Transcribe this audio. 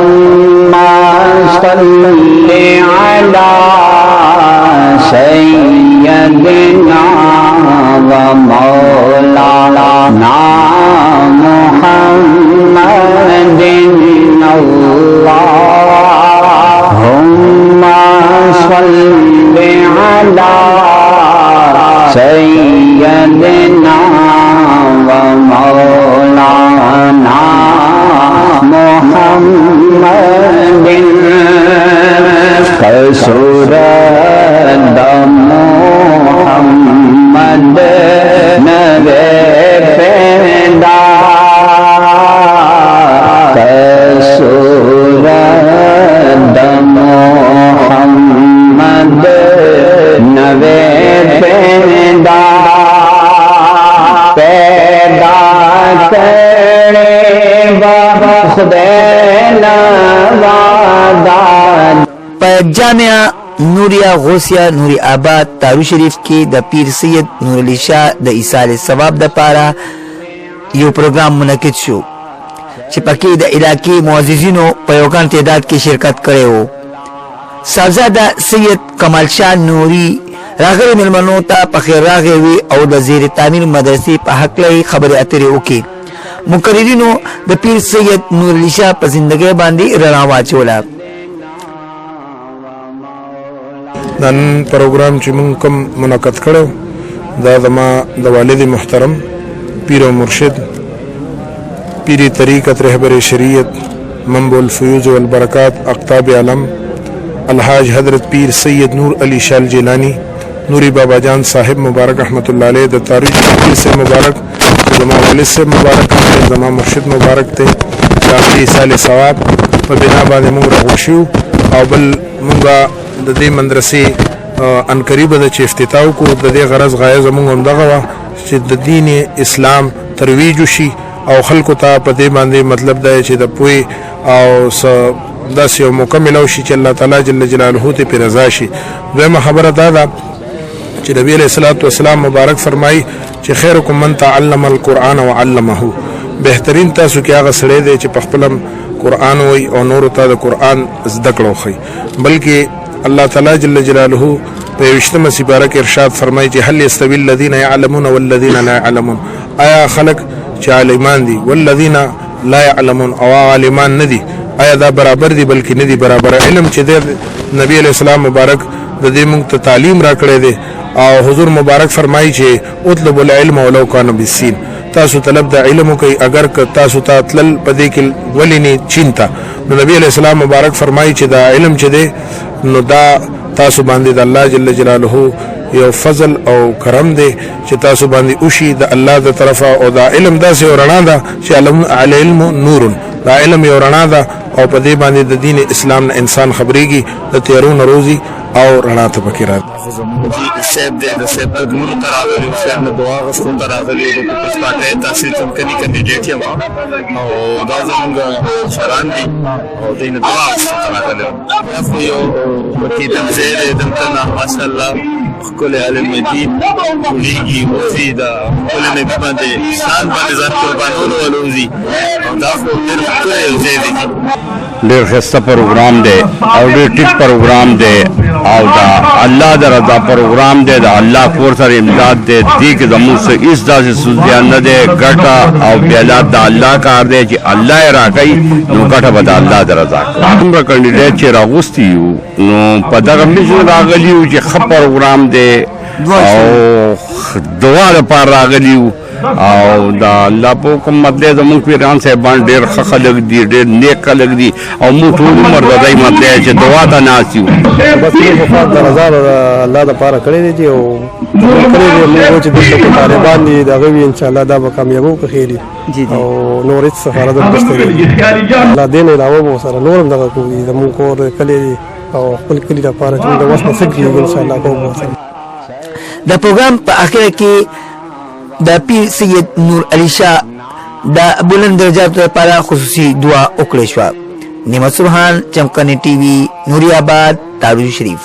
اللهم صل على سيدنا ومولانا محمد اللهم صل على سيدنا ومولانا محمد كسورة محمد نبي پیدا كسورة محمد نبي پیدا پیدا کرے بابا خدا نوادان. جامعہ نوریہ غوثیہ نوری آباد تارو شریف کی دا پیر سید نور علی شاہ دا ایصال ثواب دا پارا یو پروگرام منعقد شو چې پکې د علاقې معززینو په یو ګڼ تعداد کې شرکت کړی و. صاحبزاده سید کمال شاه نوري راغلي مېلمنو ته په خیر راغی وي او د زیر تعمیر مدرسې په هکله خبرې اترې وکړي. مقررینو د پیر سید نور علی شاه په زندګۍ باندې رڼا واچوله. نن پروګرام چې موږ کوم منعقد کړو دا زما د والد محترم پیر و مرشد پیری طریقت رہبر شریعت منبع الفیوز والبرکات اقطاب عالم الحاج حضرت پیر سید نور علی شاہ الجیلانی نوری بابا جان صاحب مبارک رحمۃ اللہ علیہ د تاریخ سے مبارک زما والد سے مبارک زما مرشد مبارک تے داخلی سال ثواب په بنا باندې موږ راغوشو او بل موږ د دې مدرسې ان قریب د چې افتتاح کو د دې غرض غایه زموږ هم دغه وا چې د دین اسلام ترویج شي او خلکو ته په دې باندې مطلب دا چې د پوي او داسې یو مکمل او شي چې الله تعالی جل جلاله ته پر رضا شي. دویمه خبره دا ده چې نبی علیہ الصلوۃ والسلام مبارک فرمایي چې خیرکم من تعلم القرآن وعلمه، بهترین تاسو کې هغه سړی دی چې په خپل قرآن وای او نور ته د قرآن زده کړو خي. بلکې الله تعالی جل جلاله په 20 سپاره کې ارشاد فرمایي چې هل یستوی الذین یعلمون والذین لا یعلمون، آیا خلق چې عالمان دي والذین لا یعلمون او عالمان ندي آیا دا برابر دي؟ بلکې ندي برابر. علم چې د نبی علیہ السلام مبارک د دې موږ ته تعلیم را کړی دی او حضور مبارک فرمایي چې اطلب العلم ولو کان بالسین، تاسو طلب د علم کوي اگر که تاسو ته تلل پدې کې ولینی چینتا. نو نبی علیہ السلام مبارک فرمایي چې دا علم چې دی نو دا تاسو باندې د الله جل جلاله یو فضل او کرم دی چې تاسو باندې اوشي د الله د طرفه او دا علم داسې رڼا ده چې العلم نور، دا علم یو رڼا ده او په دې باندې د دین اسلام نه انسان خبرېږي د تیارونو روزي او رڼا ته پکې راځي. سیب دې د سیب د ګورو تر راغلي او سیب د دعا غوښتنه تر راغلي د پښتو پټه تحصیل څنګه کیندیډیټ یم او دا زموږ شران دي او دین دعا غوښتنه تر راغلي خو یو وکي د زیره د تنا ماشاءالله کله علم دین کلیږي او فیدا کله نه باندې انسان باندې ځان قربانولو ولوزي او دا خو ډېر ښه دی. ډېر ښه پروګرام دی او ډېر ټیک پروګرام دی او دا الله د رضا پروګرام دی، د الله کور سره امداد دی. دې کې زموږ څه هېڅ داسې سوزیان نه دی، ګټه او بیالات د الله کار دی چې الله یې راکوي نو ګټه به د الله د رضا کوي. دومره کینډیډیټ چې راغوستي یو نو په دغه میشن راغلي یو چې ښه پروګرام دی او دعا لپاره راغلي یو او دا الله په کوم مطلب زموږ پیران صاحبان ډېر ښه خلک دي، ډېر نیک خلک دي او موږ ټول عمر د دې مطلب چې دعا ته ناست یو. بس موږ په د رضا الله لپاره کړی دی او کړی دی موږ چې د طالبان دي دغه وی ان شاء الله دا به کامیابو په خیری او نور هیڅ سفارت نشته الله دې نه علاوه مو سره نورم دغه کوي زموږ کور کلی او خپل کلی لپاره چې د وسه سګي ان شاء الله کوو. د پروګرام په اخر کې د پیر سید نور علی شاہ د بلند درجاتو لپاره خصوصي دعا وکړې شوه. نعمت سبحان، چمکنی ټي وي، نوري آباد، تارو شریف.